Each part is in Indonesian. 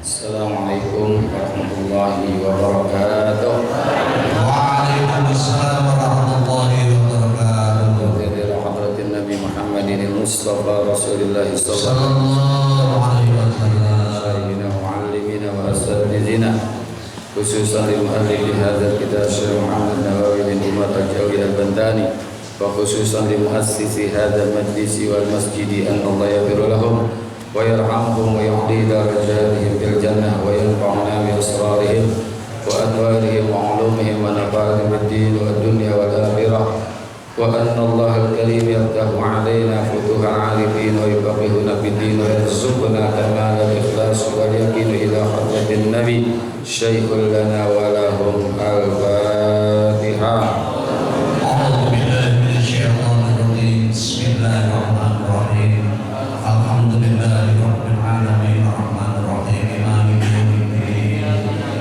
Assalamualaikum warahmatullahi wabarakatuh. Waalaikumsalam warahmatullahi wabarakatuh. Dari hadratin Nabi Muhammadin Mustafa Rasulullah Sallallahu alaihi wasallam. Sayyidina wa muallimina wa asatidina khususan li muallif hadzal kitab Syekh Muhammad Nawawi bin Umar Al-Jawi Al-Bandani wa khususan li muassisi hadzal majlisi wal masjidi an Allah yaghfir lahum wa yarhamhum wa yu'li darajatihim fil jannah wa yanfa'una bi asrarihim wa anwarihim wa ulumihim wa nafa'ana bid-din wa dunya wal akhirah wa anna Allah al-karim yaftahu 'alaina futuhal 'arifin wa yuqarribuna bid-din wa yarzuquna kamal al-ikhlas wal yaqin ila hadratin nabi syai'un lana wa lahum al-fatihah. A'udzu billahi minasyaitonir rajim. Bismillahirrahmanirrahim. Alhamdulillahi rabbil alamin arrahmanir rahim maliki yaumiddin.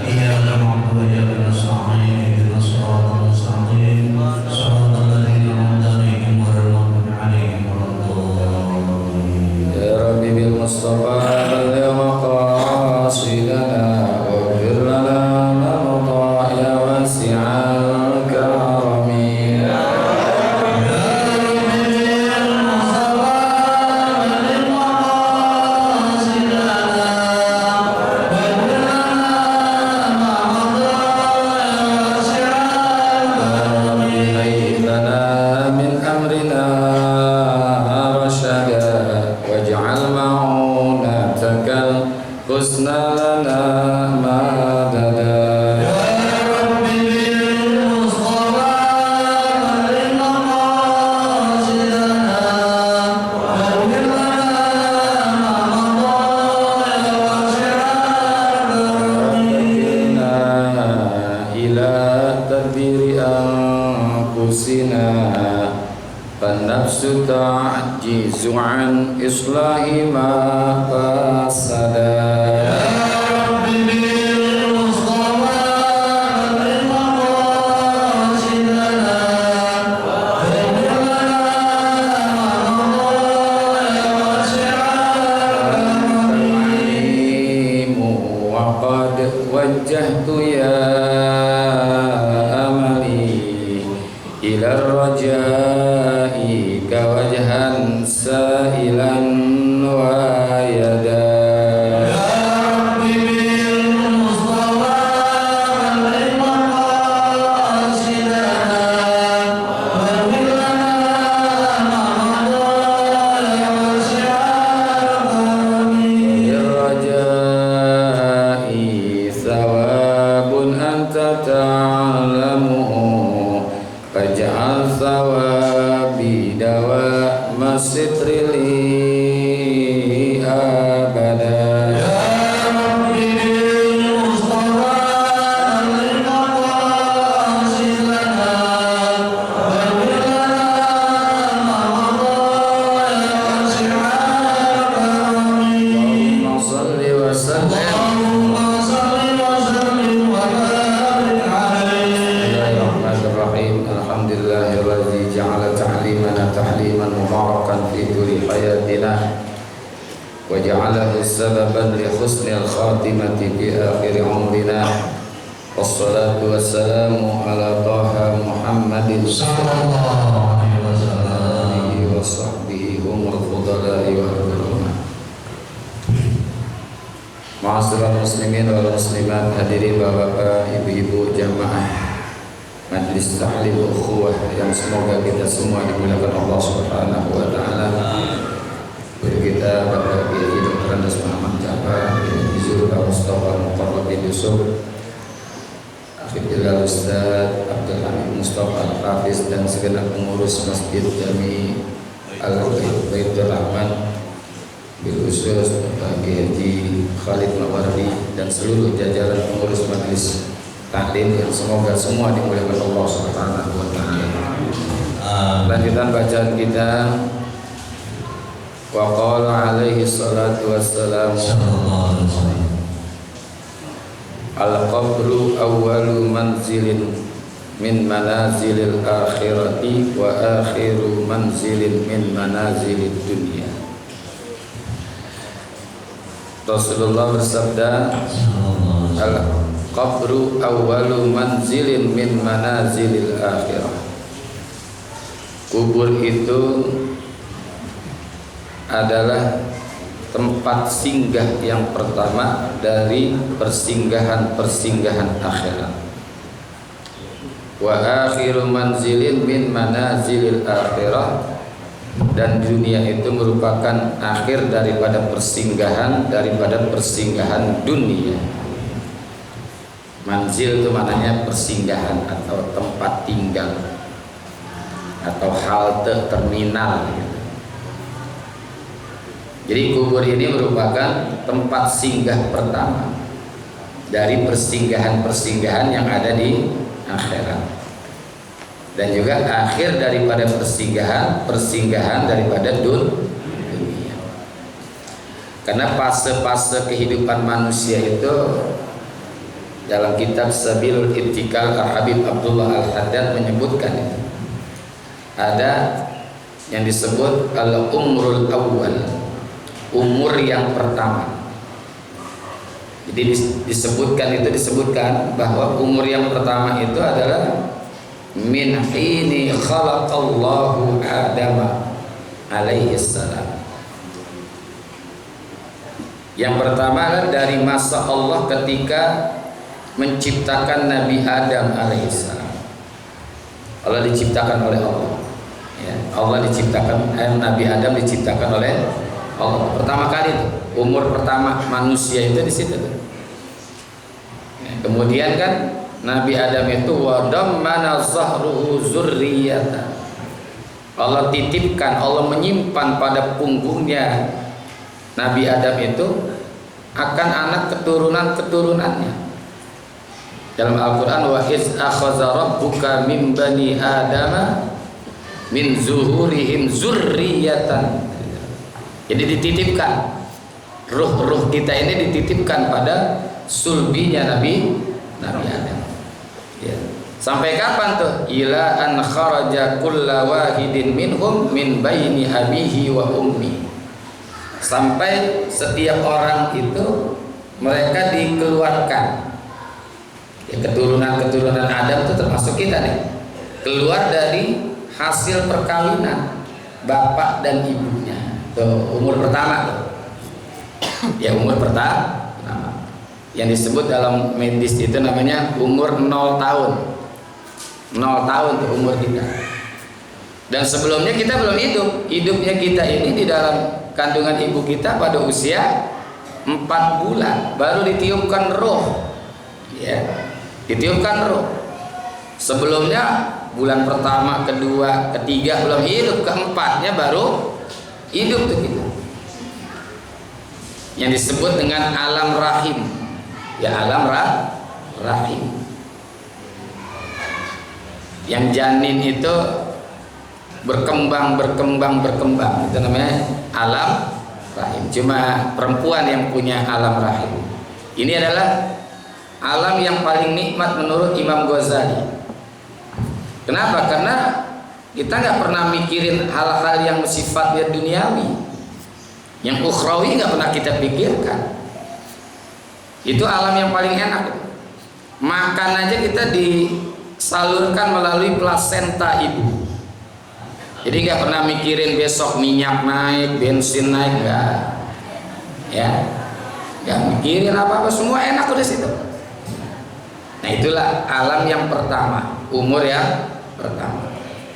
Iyyaka na'budu wa iyyaka nasta'in ihdinas siratal mustaqim siratal ladzina an'amta 'alaihim ghairil maghdubi 'alaihim waladdallin. Ya Rabbi bil Mustafa balligh maqasidana waghfir lana ma mada ya wasi'al karami. Husna lana madada. Nafsu ta'jizu an islahi ma fasada. Wajjahtu ya amali ila rajai ka wajhan sa'ilan wa yada. وجعله سببا لحسن الخاتمة في آخر عمرنا والصلاة والسلام على طه محمد صلى الله عليه وسلم وصحبه هم الفضلاء والكرامة. Ma'asyiral muslimin wal muslimat, hadirin bapak-bapak, ibu-ibu jamaah Majlis Ta'lim Ukhuwah yang semoga kita semua dimuliakan Allah Subhanahu wa taala. Kita Bapak Kiai Dr. Andes Muhammad Jafar, Izul Mustafa Muqarrab bin Yusuf, Afidillah Ustaz Abdul Hamid Mustafa Al-Hafiz dan segenap pengurus Masjid Jami Al-Baitur Rahman, bil khusus Bapak Kiai Khalid Mawardi dan seluruh jajaran pengurus Majlis Taklim yang semoga semua dimuliakan Allah Subhanahu wa taala. Lanjutan bacaan kita. Wa qala alaihi salatu wassalam al-qabru awwalu manzilin min manazilil akhirati wa akhiru manzilin min manazilid dunya. Rasulullah bersabda, al-qabru awwalu manzilin min manazilil akhirah. Kubur itu adalah tempat singgah yang pertama dari persinggahan-persinggahan akhirat. Wa akhiru manzilin min manazilil akhirah, dan dunia itu merupakan akhir daripada persinggahan dunia. Manzil itu maknanya persinggahan atau tempat tinggal atau halte terminal. Jadi kubur ini merupakan tempat singgah pertama dari persinggahan-persinggahan yang ada di akhirat, dan juga akhir daripada persinggahan daripada dunia. Karena fase-fase kehidupan manusia itu dalam kitab Sabilul Ittikal Al-Habib Abdullah Al-Haddad menyebutkan, ada yang disebut al-umrul awwal, umur yang pertama. Jadi disebutkan bahwa umur yang pertama itu adalah min hini khalaqallahu Adama alaihi salam. Yang pertama adalah dari masa Allah ketika menciptakan Nabi Adam alaihi salam. Allah diciptakan oleh Allah. Ya, Allah diciptakan, Nabi Adam diciptakan oleh Allah. Pertama kali itu, umur pertama manusia itu di situ. Ya, kemudian kan Nabi Adam itu wadammana zahruhu zurriyata. Allah titipkan, Allah menyimpan pada punggungnya Nabi Adam itu akan anak keturunan-keturunannya. Dalam Al-Qur'an, wa iz akhadha rabbuka min bani adama min zuhurihim zurriyatan. Jadi dititipkan, ruh-ruh kita ini dititipkan pada sulbinya Nabi Adam. Ya. Sampai kapan tuh? Ila an kharaja kulla wahidin minhum min baini abihi wa ummi. Sampai setiap orang itu mereka dikeluarkan. Ya, keturunan Adam itu termasuk kita nih. Keluar dari hasil perkawinan bapak dan ibunya. Tuh, umur pertama tuh. Ya, umur pertama. Yang disebut dalam medis itu namanya umur 0 tahun. 0 tahun tuh umur kita. Dan sebelumnya kita belum hidup. Hidupnya kita ini di dalam kandungan ibu kita pada usia 4 bulan baru ditiupkan roh. Ya, ditiupkan roh. Sebelumnya bulan pertama, kedua, ketiga belum hidup, keempatnya baru hidup tuh kita. Yang disebut dengan alam rahim. Ya, alam rahim. Yang janin itu berkembang, itu namanya alam rahim. Cuma perempuan yang punya alam rahim. Ini adalah alam yang paling nikmat menurut Imam Ghazali. Kenapa? Karena kita nggak pernah mikirin hal-hal yang sifatnya duniawi, yang ukhrawi nggak pernah kita pikirkan. Itu alam yang paling enak. Makan aja kita disalurkan melalui plasenta ibu. Jadi nggak pernah mikirin besok minyak naik, bensin naik, nggak. Ya, nggak mikirin apa-apa, semua enak udah situ. Nah, itulah alam yang pertama, umur yang pertama.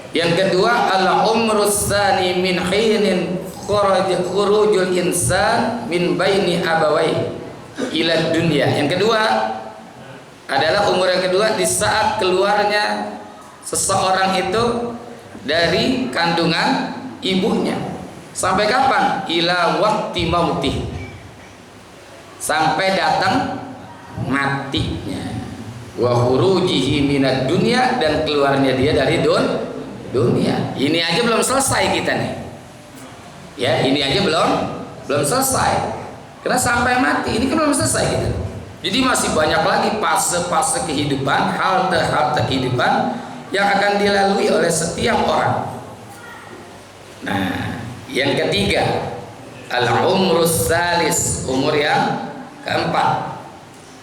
Yang kedua, al-umrus tsani min hinin khurujul insan min baini abawai ila dunia. Yang kedua adalah umur yang kedua di saat keluarnya seseorang itu dari kandungan ibunya. Sampai kapan? Ila waqti mautih. Sampai datang matinya. Wa khurujihi minad dunya, dan keluarnya dia dari dunia. Ini aja belum selesai kita nih. Ya, ini aja belum selesai. Karena sampai mati ini kan belum selesai gitu. Jadi masih banyak lagi fase-fase kehidupan, halte-halte kehidupan yang akan dilalui oleh setiap orang. Nah, yang ketiga Al-umrus salis, umur yang keempat.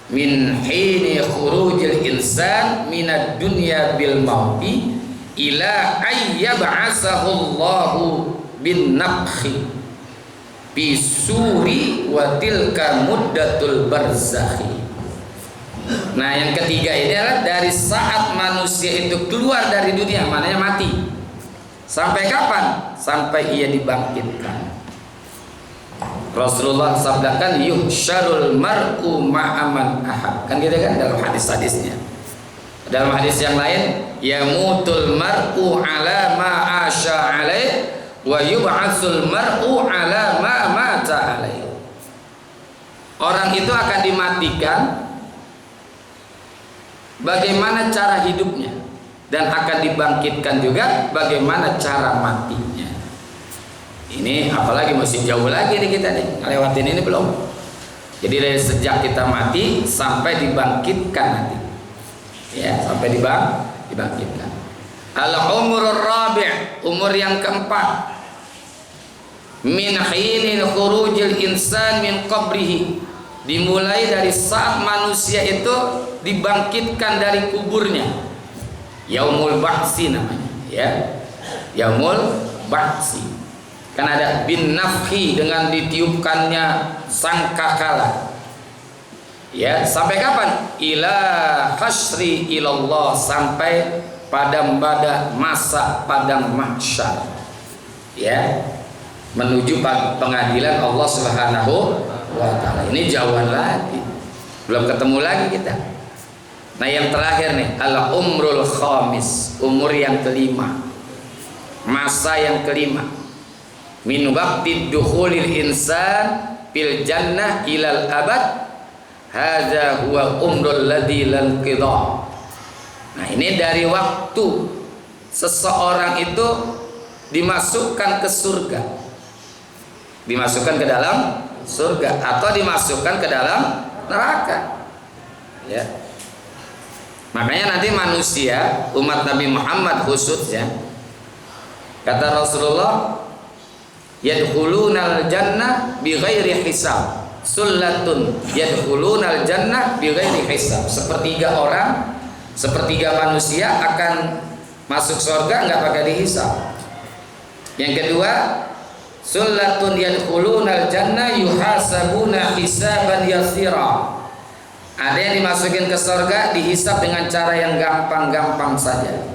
Min hini khurujil insan minad dunya bil mauti ila ayyab'asahu Allahu bin nafhi bisuri wa tilka muddatul barzakhi. Nah, yang ketiga ini adalah dari saat manusia itu keluar dari dunia, maknanya mati, sampai kapan? Sampai ia dibangkitkan. Rasulullah sabdakan yuhsyarul mar'u ma'aman ahab, kan gitu kan dalam hadis-hadisnya. Dalam hadis yang lain, yamutul mar'u ala ma asya alaih wa yub'atsul mar'u ala ma mata alaih. Orang itu akan dimatikan bagaimana cara hidupnya, dan akan dibangkitkan juga bagaimana cara matinya. Ini apalagi masih jauh lagi nih kita nih, ngelewatin ini belum. Jadi dari sejak kita mati sampai dibangkitkan nanti, ya, sampai dibangkitkan. Al-umrur rabi', umur yang keempat. Min hinin khurujil insan min qabrihi, dimulai dari saat manusia itu dibangkitkan dari kuburnya. Yaumul ba'si namanya, ya. Yaumul ba'si. Kan ada bin nafhi, dengan ditiupkannya sangkakala. Ya, sampai kapan? Ila hasri ilallah, sampai pada masa padang mahsyar. Ya, menuju pengadilan Allah Subhanahu wa taala. Ini jauhan lagi. Belum ketemu lagi kita. Nah, yang terakhir nih, al-umrul khamis, umur yang kelima. Masa yang kelima. Min waqti dukhulil insan fil jannah ilal abad, hadza huwa umrul ladzi lan qida. Nah, ini dari waktu seseorang itu dimasukkan ke surga, dimasukkan ke dalam surga, atau dimasukkan ke dalam neraka, ya. Makanya nanti manusia, umat Nabi Muhammad khususnya, kata Rasulullah, yadkhulunal jannah bighairi hisab, sullatun yadkhulunal jannah bighairi hisab. Sepertiga orang, sepertiga manusia akan masuk surga nggak pakai dihisab. Yang kedua, sullatun yadkhulunal jannah yuhasabuna hisaban yasira. Ada yang dimasukin ke surga dihisab dengan cara yang gampang-gampang saja.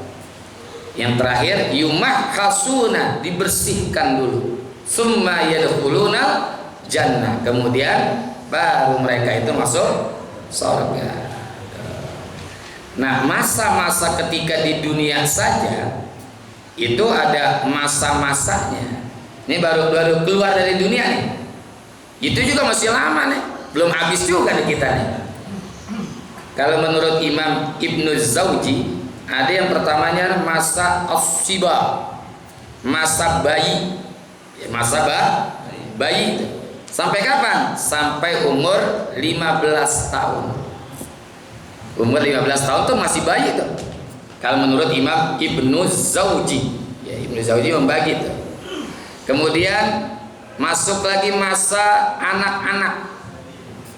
Yang terakhir, yumahhasuna, dibersihkan dulu. Summa yadkhuluna jannah, kemudian baru mereka itu masuk surga. Nah, masa-masa ketika di dunia saja itu ada masa-masanya. Ini baru keluar dari dunia nih, itu juga masih lama nih, belum habis juga nih kita nih. Kalau menurut Imam Ibnu Zawji, ada yang pertamanya masa as-siba, masa bayi. Masa bayi itu sampai kapan? Sampai umur 15 tahun. Umur 15 tahun tuh masih bayi tuh. Kalau menurut Imam Ibnu Zawji, ya, Ibnu Zawji membagi tuh. Kemudian masuk lagi masa anak-anak.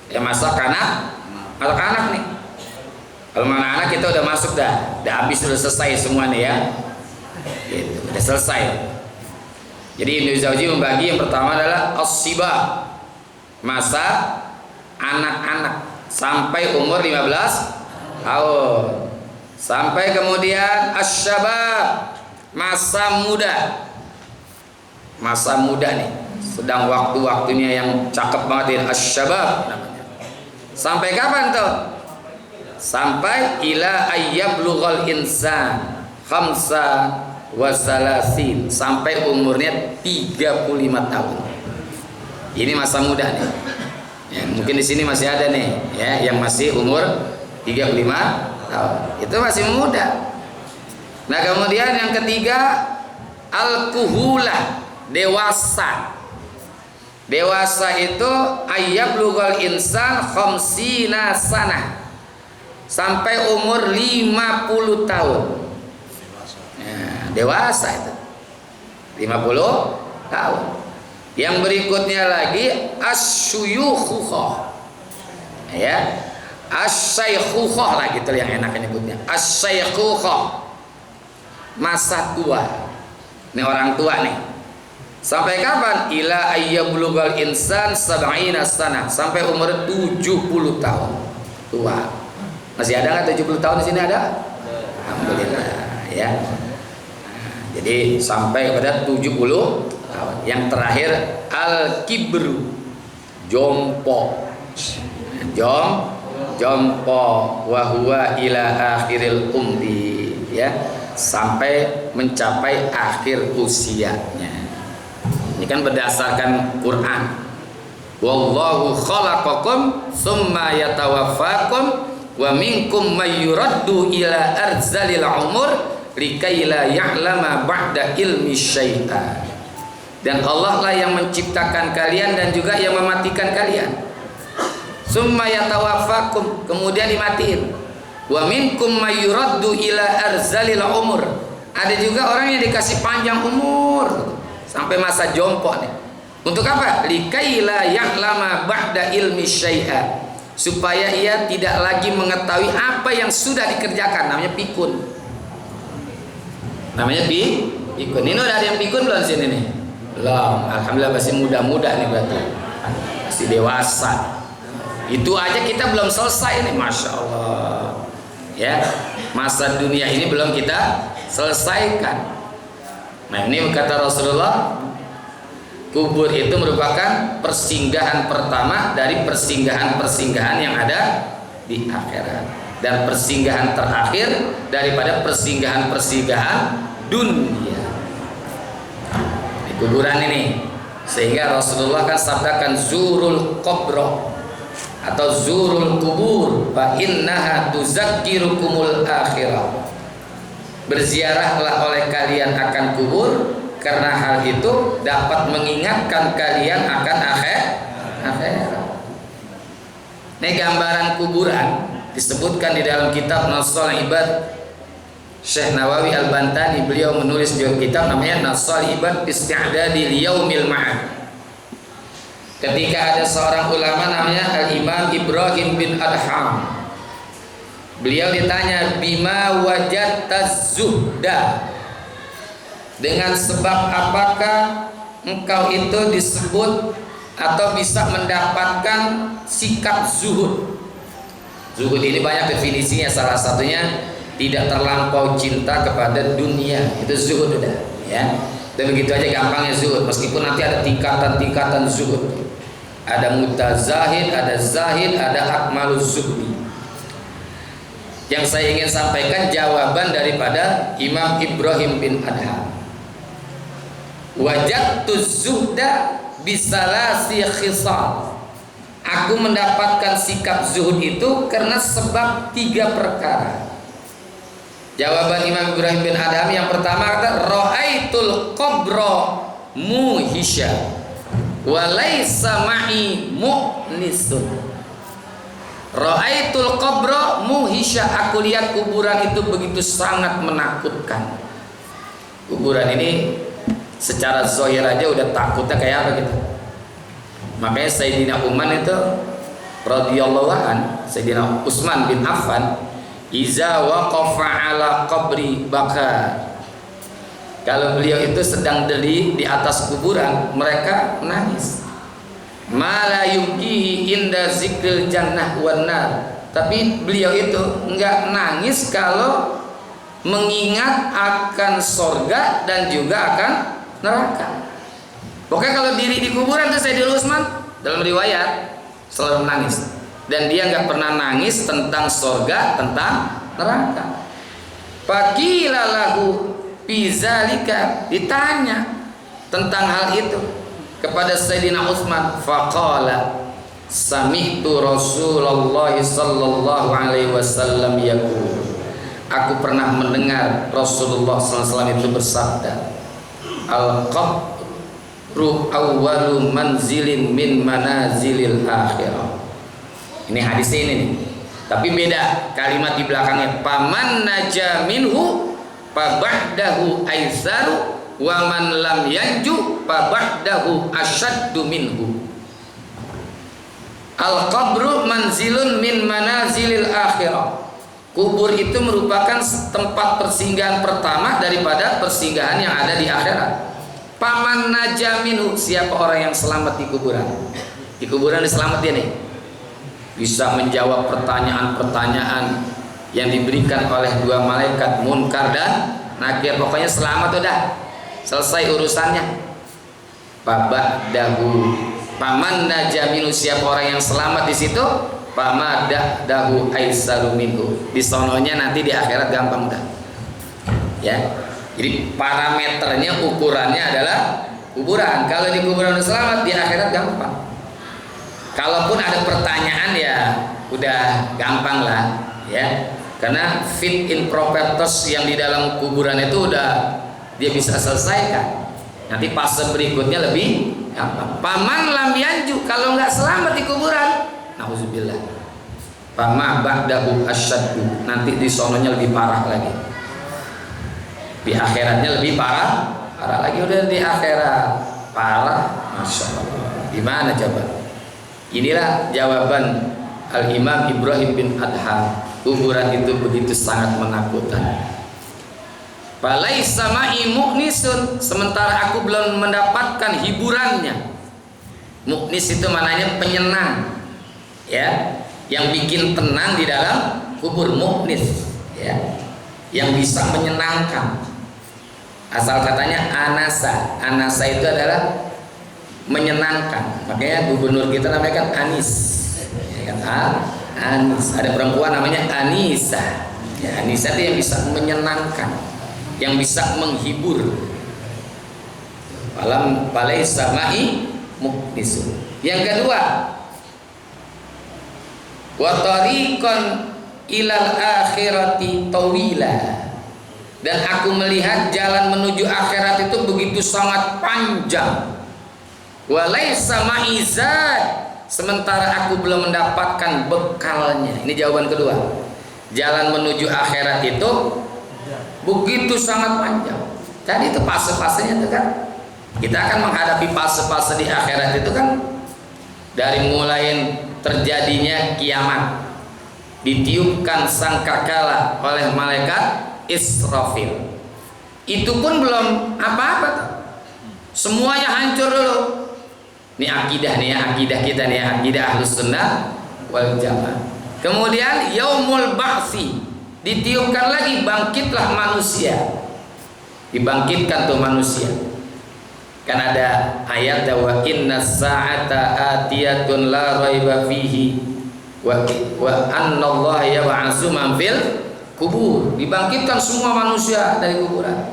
Ya, masa anak-anak nih. Kalau anak-anak kita udah masuk dah habis, sudah selesai semua nih ya. Gitu, udah selesai. Jadi Ibnu Zawji membagi, yang pertama adalah as-siba, masa anak-anak sampai umur 15 tahun. Sampai kemudian asy-syabab, masa muda. Masa muda nih, sedang waktu-waktunya yang cakep banget ini, asy-syabab namanya. Sampai kapan tuh? Sampai ila ayyablughal insan khamsa wasalasin, sampai umurnya 35 tahun. Ini masa muda nih. Ya, mungkin di sini masih ada nih, ya, yang masih umur 35 tahun. Itu masih muda. Nah, kemudian yang ketiga, al-kuhulah, dewasa. Dewasa itu ayyablughal insan khamsina sanah, sampai umur 50 tahun. Dewasa itu 50 tahun. Yang berikutnya lagi asyuyukhukhah. Ya. Asyaykhukhah lah gitu yang enak nyebutnya. Asyaykhukhah. Masa tua. Ini orang tua nih. Sampai kapan? Ila ayyablughal insan sab'ina sanah. Sampai umur 70 tahun. Tua. Masih ada nggak 70 tahun di sini ada? Alhamdulillah ya. Jadi sampai kepada 70 tahun. Yang terakhir al-kibru. Jompo. Jompo wa huwa ila akhiril umri ya. Sampai mencapai akhir usianya. Ini kan berdasarkan Quran. Wallahu khalaqakum tsumma yatawaffakum wa minkum may yuraddu ila arzalil umur likai la ya'lama ba'da ilmi syai'a. Dan Allah lah yang menciptakan kalian dan juga yang mematikan kalian. Tsumma yatawaffakum, kemudian dimatiin. Wa minkum may yuraddu ila arzalil umur. Ada juga orang yang dikasih panjang umur sampai masa jompo nih. Untuk apa? Likai la ya'lama ba'da ilmi syai'a. Supaya ia tidak lagi mengetahui apa yang sudah dikerjakan. Namanya pikun. Namanya pikun. Ini udah ada yang pikun belum sini nih? Belum. Alhamdulillah masih muda-muda nih berarti. Masih dewasa. Itu aja kita belum selesai nih, masya Allah. Ya, masa dunia ini belum kita selesaikan. Nah ini kata Rasulullah, kubur itu merupakan persinggahan pertama dari persinggahan-persinggahan yang ada di akhirat, dan persinggahan terakhir daripada persinggahan-persinggahan dunia. Di kuburan ini, sehingga Rasulullah kan sabdakan zurul qabro atau zurul kubur fa innaha tuzakkirukumul akhirah. Berziarahlah oleh kalian akan kubur, karena hal itu dapat mengingatkan kalian akan akhirat. Ini gambaran kuburan disebutkan di dalam kitab Nassal Ibad. Syekh Nawawi Al-Bantani beliau menulis di kitab namanya Nassal Ibad Isti'dadi Liyaumil Ma'ad. Ketika ada seorang ulama namanya Al-Imam Ibrahim bin Adham, beliau ditanya, bima wajadta zuhda, dengan sebab apakah engkau itu disebut atau bisa mendapatkan sikap zuhud. Zuhud ini banyak definisinya, salah satunya tidak terlampau cinta kepada dunia, itu zuhud udah ya. Dan begitu aja gampangnya zuhud, meskipun nanti ada tingkatan-tingkatan zuhud. Ada mutazahid, ada zahid, ada akmaluz zuhdi. Yang saya ingin sampaikan jawaban daripada Imam Ibrahim bin Adham. Wajadtu zuhda bisalasi khisal. Aku mendapatkan sikap zuhud itu karena sebab 3 perkara. Jawaban Imam Ibrahim bin Adham yang pertama kata, ra'aitul qabra muhisha wa laisa ma'i mu'nisun. Ra'aitul qabra muhisha, aku lihat kuburan itu begitu sangat menakutkan. Kuburan ini secara zahir aja udah takutnya kayak apa gitu. Makanya Sayyidina Umar itu radhiyallahu an, Sayyidina Utsman bin Affan, iza waqafa ala qabri baka. Kalau beliau itu sedang berdiri di atas kuburan, mereka menangis. Mala yuqihi inda zikril jannah wan nar. Tapi beliau itu enggak nangis kalau mengingat akan sorga dan juga akan neraka. Pokoknya kalau diri di kuburan itu Sayyidina Utsman dalam riwayat selalu menangis, dan dia nggak pernah nangis tentang sorga, tentang neraka. Faqila lahu bizalika, ditanya tentang hal itu kepada Sayyidina Utsman, faqala sami'tu Rasulullah sallallahu alaihi wasallam yaqul, aku pernah mendengar Rasulullah sallallahu alaihi wasallam itu bersabda, al-qabru awwalu manzilin min manazilil akhirah. Ini hadis ini nih. Tapi beda kalimat di belakangnya, paman naja minhu fa ba'dahu aisaru wa man lam yanju fa ba'dahu asyaddu minhu. Al-qabru manzilun min manazilil akhirah. Kubur itu merupakan tempat persinggahan pertama daripada persinggahan yang ada di akhirat. Paman naja minhu, siapa orang yang selamat di kuburan? Di kuburan diselamat dia nih. Bisa menjawab pertanyaan-pertanyaan yang diberikan oleh dua malaikat Munkar dan Nakir. Pokoknya selamat udah. Selesai urusannya. Babadahu, paman naja minhu, siapa orang yang selamat di situ? Pamadahu aisaru minhu. Di sononya nanti di akhirat gampang dah. Ya. Jadi parameternya, ukurannya adalah kuburan. Kalau di kuburan udah selamat, di akhirat gampang. Kalaupun ada pertanyaan ya udah gampang lah, ya. Karena fit in properties yang di dalam kuburan itu udah dia bisa selesaikan. Nanti fase berikutnya lebih gampang. Paman lam yanju, kalau nggak selamat di kuburan, nauzubillah. Pama ba'dahu asyaddu, nanti di sononya lebih parah lagi. Di akhiratnya lebih parah lagi. Udah di akhirat parah, masya Allah. Gimana coba? Inilah jawaban Al-Imam Ibrahim bin Adham. Kuburan itu begitu sangat menakutkan. Falaisa ma'i mu'nisun, sementara aku belum mendapatkan hiburannya. Mu'nis itu maknanya penyenang, ya, yang bikin tenang di dalam kubur. Mu'nis, ya, yang bisa menyenangkan. Asal katanya anasa. Anasa itu adalah menyenangkan. Makanya gubernur kita namanya kan Anis, ya kan? Anis. Ada perempuan namanya Anisa. Ya, Anisa itu yang bisa menyenangkan, yang bisa menghibur. Falaisa ma'i mu'nisun. Yang kedua, wa tariqan ilal akhirati tawila, dan aku melihat jalan menuju akhirat itu begitu sangat panjang. Walaysa ma'izad, sementara aku belum mendapatkan bekalnya. Ini jawaban kedua. Jalan menuju akhirat itu begitu sangat panjang. Jadi itu fase-fasenya itu kan. Kita akan menghadapi fase-fase di akhirat itu kan, dari mulai terjadinya kiamat, ditiupkan sangkakala oleh malaikat Israfil. Itu pun belum apa-apa, semuanya hancur dulu. Ini akidah nih, akidah kita nih, akidah Ahlus Sunnah wal Jamaah. Kemudian yaumul ba'tsi, ditiupkan lagi, bangkitlah manusia. Dibangkitkan tuh manusia. Kan ada ayat wa inna sa'ata atiyatun la raiba fihi wa annallaha yab'atsu man fil kubur. Dibangkitkan semua manusia dari kuburan.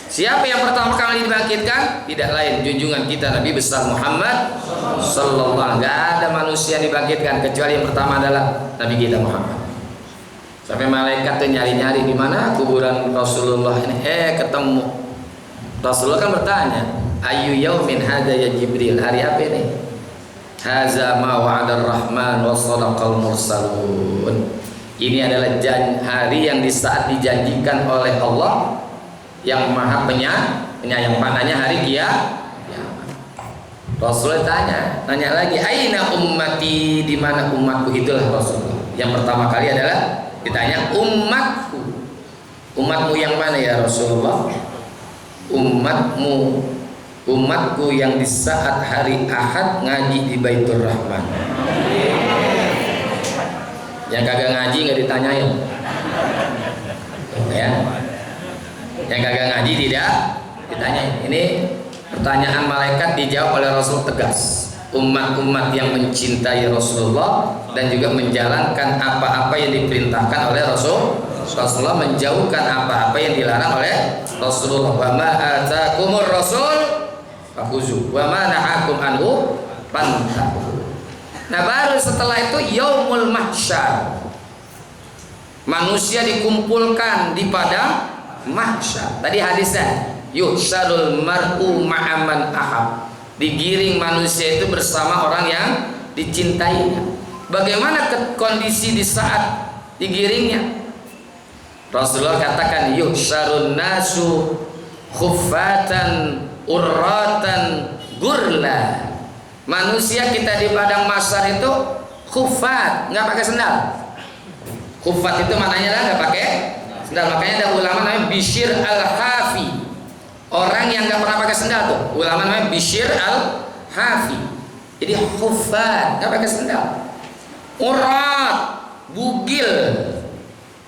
Siapa yang pertama kali dibangkitkan? Tidak lain junjungan kita Nabi besar Muhammad sallallahu alaihi wasallam. Enggak ada manusia yang dibangkitkan kecuali yang pertama adalah Nabi kita Muhammad. Sampai malaikat tuh nyari-nyari di mana kuburan Rasulullah ini. Ketemu. Rasulullah kan bertanya, "Ayu yaumin hadza ya Jibril?" Hari apa ini? "Hadza ma wa'ada ar-Rahman wa sadaqal mursalun." Ini adalah hari yang di saat dijanjikan oleh Allah yang maha penyayang, maknanya hari kiamat. Rasulullah nanya lagi, "Aina ummati?" Di mana umatku? Itulah Rasulullah. Yang pertama kali adalah ditanya umatku. Umatmu yang mana ya Rasulullah? Umatku yang di saat hari Ahad ngaji di Baitur Rahman. Yang kagak ngaji nggak ditanyain, ya. Yang kagak ngaji tidak ditanyain. Ini pertanyaan malaikat dijawab oleh Rasul tegas. Umat-umat yang mencintai Rasulullah dan juga menjalankan apa-apa yang diperintahkan oleh Rasulullah, menjauhkan apa-apa yang dilarang oleh Rasulullah. Wa ma atakumur rasul fakhuzu wa ma nahakum anhu fantahu. Nah, baru setelah itu yaumul mahsyar. Manusia dikumpulkan di padang mahsyar. Tadi hadisnya yuhsyarul mar'u ma'aman ahab. Digiring manusia itu bersama orang yang dicintainya. Bagaimana kondisi di saat digiringnya? Rasulullah katakan yuhsyarun nasu khuffatan urratan gurla. Manusia kita di padang mahsyar itu khuffat, nggak pakai sendal. Khuffat itu maknanya lah nggak pakai sendal. Makanya ada ulama namanya Bishr al-Hafi, orang yang nggak pernah pakai sendal tuh. Ulama namanya Bishr al-Hafi. Jadi khuffat, nggak pakai sendal. Urat, bugil.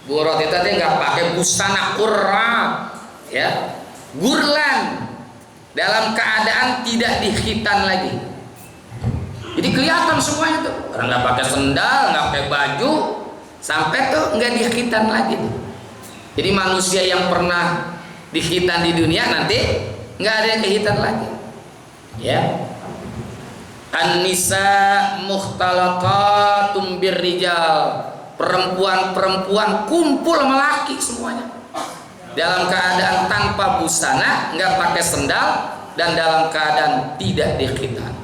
Burat itu tadi nggak pakai busana urat, ya. Gurlan, dalam keadaan tidak dikhitan lagi. Jadi kelihatan semuanya tuh. Orang nggak pakai sendal, nggak pakai baju, sampai tuh nggak dikhitan lagi. Jadi manusia yang pernah dikhitan di dunia nanti nggak ada yang dikhitan lagi. Ya. An-nisa mukhtalaqatum birrijal. Perempuan-perempuan kumpul sama laki semuanya. Dalam keadaan tanpa busana, nggak pakai sendal, dan dalam keadaan tidak dikhitan.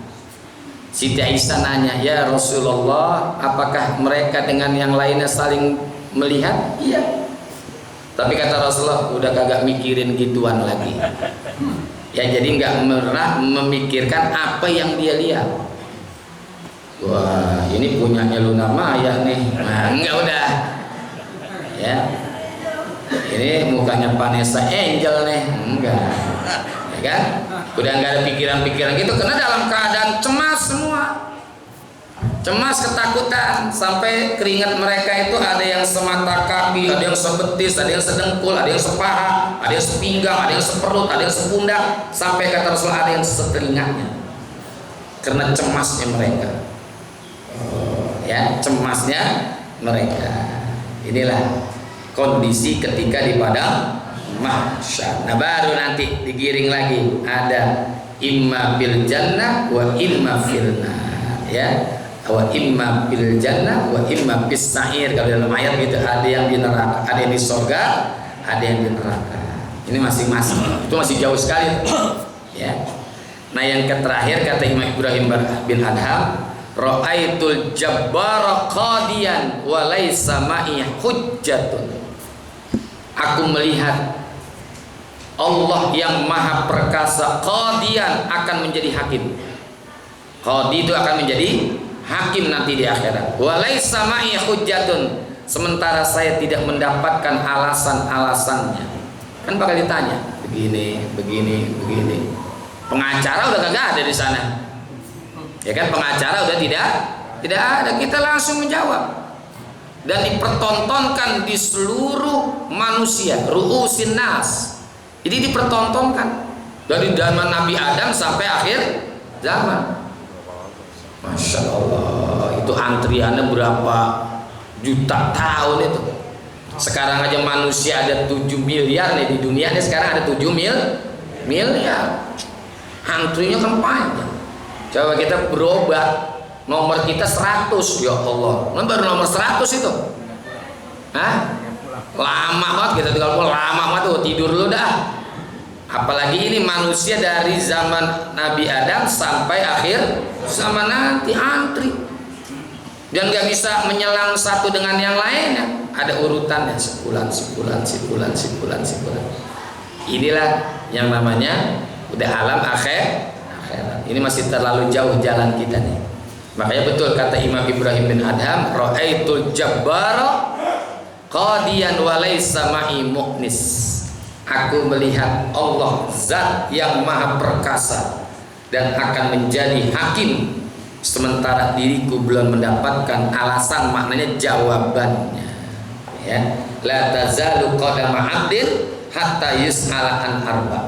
Siti Aisyah nanya, ya Rasulullah, apakah mereka dengan yang lainnya saling melihat? Iya. Tapi kata Rasulullah, udah kagak mikirin gituan lagi. Ya, jadi nggak pernah memikirkan apa yang dia lihat. Wah, ini punyanya Luna Maya nih. Nah, enggak udah. Ya. Ini mukanya Vanessa Angel nih. Enggak. Ya kan? Udah nggak ada pikiran-pikiran gitu karena dalam keadaan cemas semua. Cemas, ketakutan, sampai keringat mereka itu ada yang semata kaki, ada yang sebetis, ada yang sedengkul, ada yang sepaha, ada yang sepinggang, ada yang seperut, ada yang sepundak, sampai kata Rasulullah ada yang setelinganya. Karena cemasnya mereka. Ya, cemasnya mereka. Inilah kondisi ketika di padang mahsyar. Nah, baru nanti digiring lagi ada imma bil jannah wa imma fil nar, ya. Wa imma bil jannah wa imma bis sa'ir. Kalau dalam ayat gitu, ada yang di neraka, ada yang di surga, ada yang di neraka. Ini masing-masing. Itu masih jauh sekali. Ya. Nah, yang terakhir kata Imam Ibrahim bin Adham, ra'aitul jabbara qadiyan wa laisa ma'i hujjatun. Aku melihat Allah yang maha perkasa qadiyan akan menjadi hakim. Qadi itu akan menjadi hakim nanti di akhirat. Wa laisa ma'i hujjatun. Sementara saya tidak mendapatkan alasan-alasannya. Kan bakal ditanya, begini, begini, begini. Pengacara udah kagak ada di sana. Ya kan, pengacara udah tidak ada. Kita langsung menjawab. Dan dipertontonkan di seluruh manusia, ru'usin nas. Jadi dipertontonkan dari zaman Nabi Adam sampai akhir zaman. Masya Allah, itu antriannya berapa juta tahun itu. Sekarang aja manusia ada 7 miliar nih di dunia nih, sekarang ada 7 miliar. Antrinya kan panjang. Coba kita berobat, nomor kita 100, ya Allah. Baru nomor 100 itu. Hah? Lama banget kita tinggal lama banget tuh, tidur lu dah. Apalagi ini manusia dari zaman Nabi Adam sampai akhir zaman nanti antri. Dan gak bisa menyelang satu dengan yang lainnya. Ada urutannya, sebulan. Inilah yang namanya udah alam akhirat. Ini masih terlalu jauh jalan kita nih. Makanya betul kata Imam Ibrahim bin Adham, ra'aitul jabbara qadiyan wa laysa ma'i mu'nis. Aku melihat Allah zat yang maha perkasa dan akan menjadi hakim, sementara diriku belum mendapatkan alasan, maknanya jawabannya. Ya, la tazalu qadama 'abdin hatta yus'ala an arba.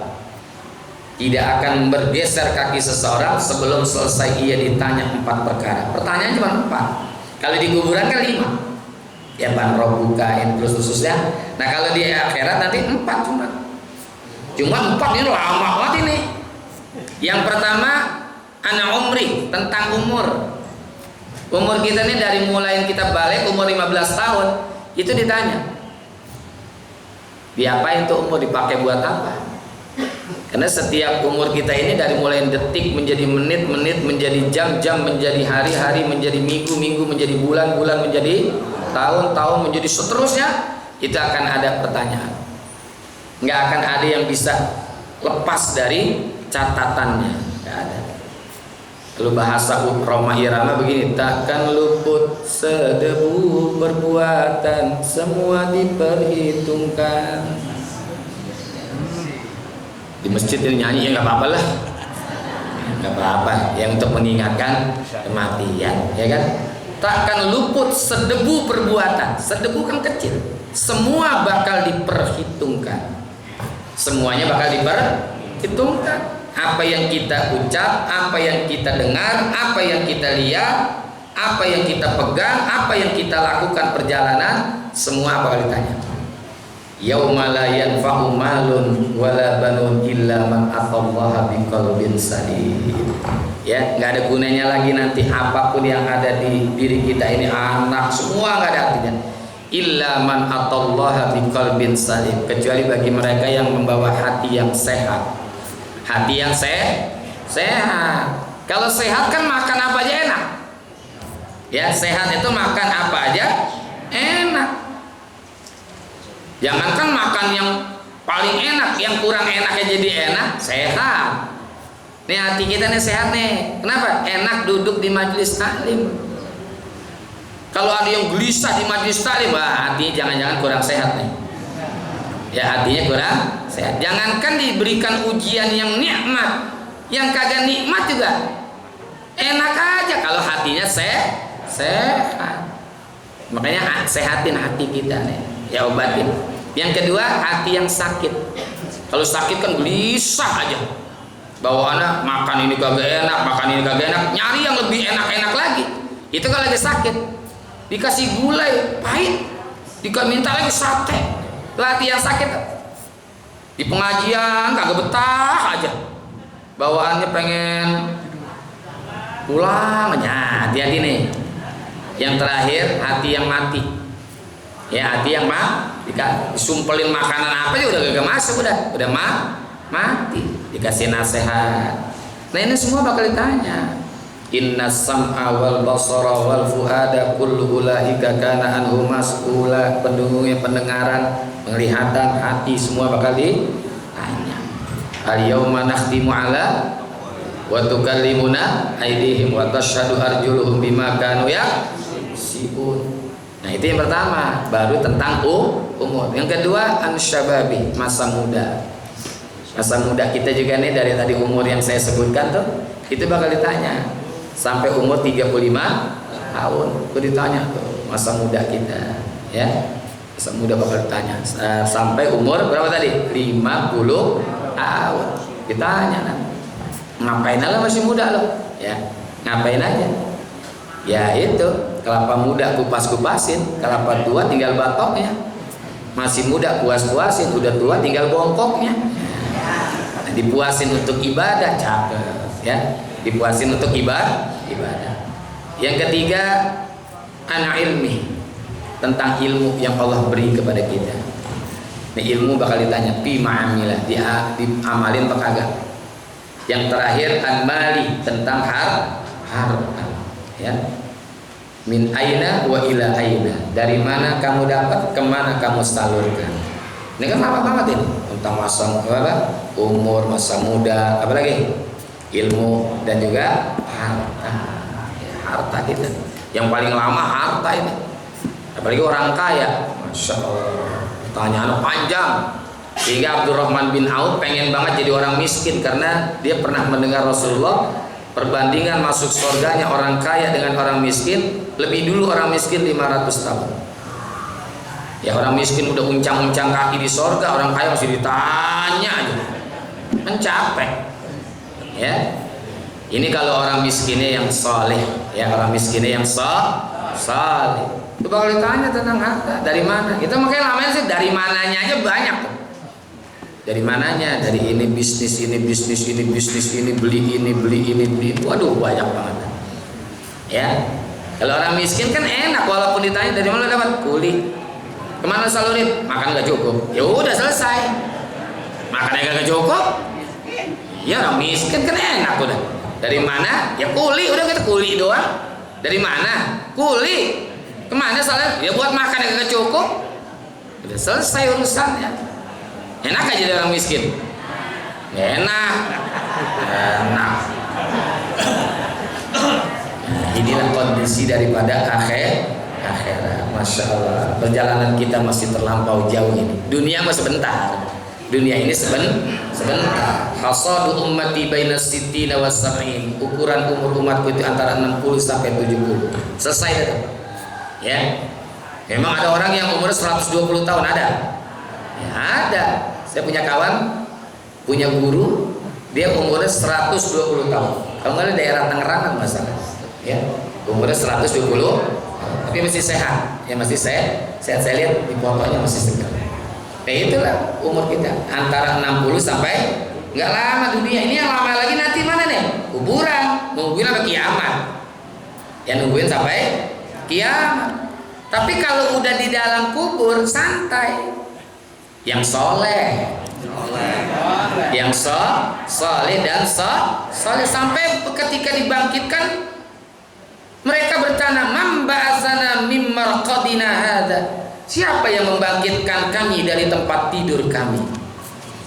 Tidak akan bergeser kaki seseorang sebelum selesai ia ditanya 4 perkara. Pertanyaan cuma 4. Kalau di kuburan kan 5. Ya, ban robukain terus khususnya. Nah, kalau di akhirat nanti 4 cuma 4 ini lama banget ini. Yang pertama, ana umri, tentang umur. Umur kita ini dari mulai kita balik umur 15 tahun itu ditanya. Diapain tuh umur, dipakai buat apa? Karena setiap umur kita ini dari mulai detik menjadi menit, menjadi jam, menjadi hari, menjadi minggu, menjadi bulan, menjadi tahun, menjadi seterusnya, itu akan ada pertanyaan. Nggak akan ada yang bisa lepas dari catatannya, nggak ada. Lalu bahasa Roma Irama begini, takkan luput sedebu perbuatan, semua diperhitungkan. Di masjid ini nyanyi ya nggak apa-apa lah, nggak apa-apa, yang untuk mengingatkan kematian, ya kan? Takkan luput sedebu perbuatan, sedebu kan kecil, semua bakal diperhitungkan, semuanya bakal diperhitungkan. Apa yang kita ucap, apa yang kita dengar, apa yang kita lihat, apa yang kita pegang, apa yang kita lakukan perjalanan, semua bakal ditanya. Yauma la yanfa'u malun wala banun illa man atallaha biqalbin salim. Ya, nggak ada gunanya lagi nanti apapun yang ada di diri kita ini, anak semua nggak ada artinya. Illa man atallaha biqalbin salim, kecuali bagi mereka yang membawa hati yang sehat. Hati yang sehat. Kalau sehat kan makan apa aja enak. Ya, sehat itu makan apa aja enak. Jangankan makan yang paling enak, yang kurang enaknya jadi enak, sehat. Nih hati kita nih sehat nih. Kenapa? Enak duduk di majelis taklim. Kalau ada yang gelisah di majelis taklim, hatinya jangan-jangan kurang sehat nih. Ya, hatinya kurang sehat. Jangankan diberikan ujian yang nikmat, yang kagak nikmat juga enak aja kalau hatinya sehat. Makanya sehatin hati kita nih, ya obatin. Yang kedua, hati yang sakit. Kalau sakit kan gelisah aja, bawaannya makan ini kagak enak, makan ini kagak enak, nyari yang lebih enak-enak lagi. Itu kalau lagi sakit, dikasih gulai pahit, minta lagi sate. Hati yang sakit di pengajian kagak betah aja, bawaannya pengen pulang aja. Hati-hati nih. Yang terakhir, hati yang mati. Ya, hati yang mati. Disumpelin makanan apa juga udah gak masuk, udah mati. Dikasih nasihat. Nah, ini semua bakal ditanya. Inna sam'a wal basara wal fuada kullu ulaika kana anhu mas'ula. Pendengaran, penglihatan, hati semua bakal ditanya. Al-yauma nakhtimu ala wa tukallimuna aydihim wa tashhadu arjuluhum bima kanu yaksibun. Nah, itu yang pertama, baru tentang umur. Yang kedua, ansyababi, masa muda. Masa muda kita juga nih, dari tadi umur yang saya sebutkan tuh, itu bakal ditanya. Sampai umur 35 tahun itu ditanya tuh masa muda kita, ya. Masa muda bakal ditanya sampai umur berapa tadi? 50 tahun ditanya. Ngapain aja masih muda lo, ya? Ngapain aja? Ya itu, kelapa muda kupas-kupasin, kelapa tua tinggal batoknya. Masih muda puas-puasin, udah tua tinggal bongkoknya. Nah, dipuasin untuk ibadah, cakep, ya. Dipuasin untuk ibadah. Yang ketiga, ana ilmi, tentang ilmu yang Allah beri kepada kita. Ini ilmu bakal ditanya, fi ma'amilah, diamalin apa kagak. Yang terakhir, an-mali, tentang harta, ya. Min aina wa ila aina, dari mana kamu dapat, kemana kamu salurkan. Ini kan apa banget ini, tentang masa umur, masa muda, apa lagi? Ilmu dan juga harta kita. Yang paling lama harta ini, apalagi orang kaya, masya Allah, pertanyaannya panjang. Sehingga Abdurrahman bin Auf pengen banget jadi orang miskin, karena dia pernah mendengar Rasulullah perbandingan masuk surganya orang kaya dengan orang miskin, lebih dulu orang miskin 500 tahun. Ya, orang miskin udah uncang-uncang kaki di surga, orang kaya masih ditanya aja, kan capek. Ya, ini kalau orang miskinnya yang soleh, ya, orang miskinnya yang soleh, itu bakal ditanya tentang harta, dari mana. Itu makanya namanya sih dari mananya aja banyak tuh. Dari mananya, dari ini bisnis, ini bisnis, ini bisnis, ini beli ini, beli ini, beli. Waduh, banyak banget. Ya, kalau orang miskin kan enak, walaupun ditanya dari mana dapat, kuli. Kemana salurin? Makan gak cukup. Ya udah selesai. Makannya gak cukup. Ya, orang miskin kan enak udah. Dari mana? Ya kuli, udah kita kuli doang. Dari mana? Kuli. Kemana soalnya? Ya buat makan yang gak cukup. Udah selesai urusannya. Enak aja dari orang miskin. enak. Nah, inilah kondisi daripada akhirat. Masya Allah, perjalanan kita masih terlampau jauh ini. Dunia masih sebentar. Dunia ini sebentar. Hasadu ummati baina sittina was sab'in. Ukuran umur umatku itu antara 60 sampai 70. Selesai itu. Ya. Memang ada orang yang umur 120 tahun ada. Ya, ada. Saya punya kawan, punya guru, dia umurnya 120 tahun. Kalau nggak di daerah Tangerang masalah. Ya. Umurnya 120, tapi masih sehat. Ya masih sehat. Saya lihat di fotonya masih segar. Nah itulah umur kita antara 60 sampai nggak lama dunia ini. Yang lama lagi nanti mana nih? Kuburan. Nungguin sampai kiamat. Ya nungguin sampai kiamat. Tapi kalau udah di dalam kubur santai. Yang soleh, yang soleh dan soleh sampai ketika dibangkitkan mereka bertanya, "Man ba'atsana mim marqadina hadza?" Siapa yang membangkitkan kami dari tempat tidur kami?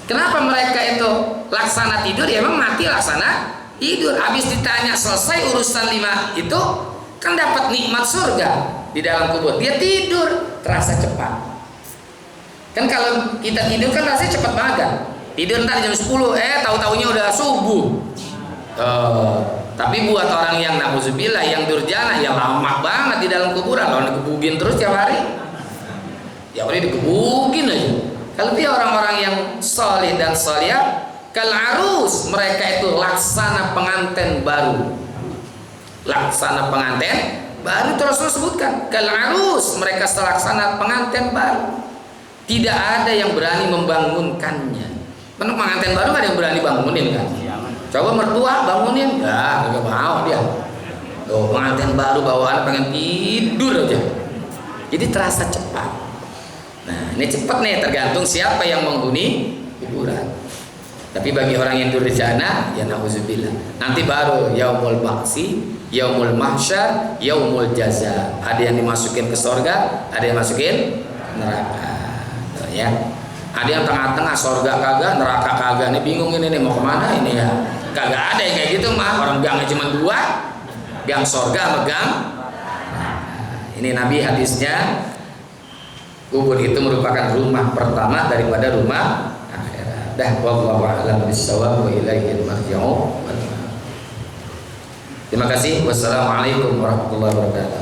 Kenapa mereka itu laksana tidur? Ya memang mati laksana tidur. Habis ditanya selesai urusan 5 itu kan dapat nikmat surga di dalam kubur. Dia tidur, terasa cepat. Kan kalau kita tidur kan rasanya cepat banget kan. Tidur ntar jam 10, tahu-taunya udah subuh. Tapi buat orang yang na'udzubillah, yang durjana, yang lama banget di dalam kuburan, kalau dikebugin terus tiap hari. Ya udah dikebugin aja. Kalau dia orang-orang yang soleh dan solihah, kal arus, mereka itu laksana pengantin baru. Laksana pengantin baru terus sebutkan. Kal arus, mereka selaksana pengantin baru. Tidak ada yang berani membangunkannya. Karena pengantin baru kan yang berani bangunin kan. Coba mertua bangunin, ya nggak mau dia. Tuh pengantin baru bawaan pengen tidur aja. Jadi terasa cepat. Nah ini cepat nih, tergantung siapa yang menghuni kuburan. Tapi bagi orang yang durjana, ya na'udzubillah. Nanti baru yaumul ba'si, yaumul mahsyar, yaumul jaza. Ada yang dimasukin ke surga, ada yang masukin neraka. Ya, ada yang tengah-tengah, surga kagak, neraka kagak. Ini bingung ini nih mau kemana ini ya? Kagak ada yang kayak gitu mah. Orang gangnya cuma 2, gang surga sama gang. Ini Nabi hadisnya, kubur itu merupakan rumah pertama daripada rumah akhirat. Dah, wallahu a'lam bishawab wa ilaihil marji'u. Terima kasih. Wassalamualaikum warahmatullahi wabarakatuh.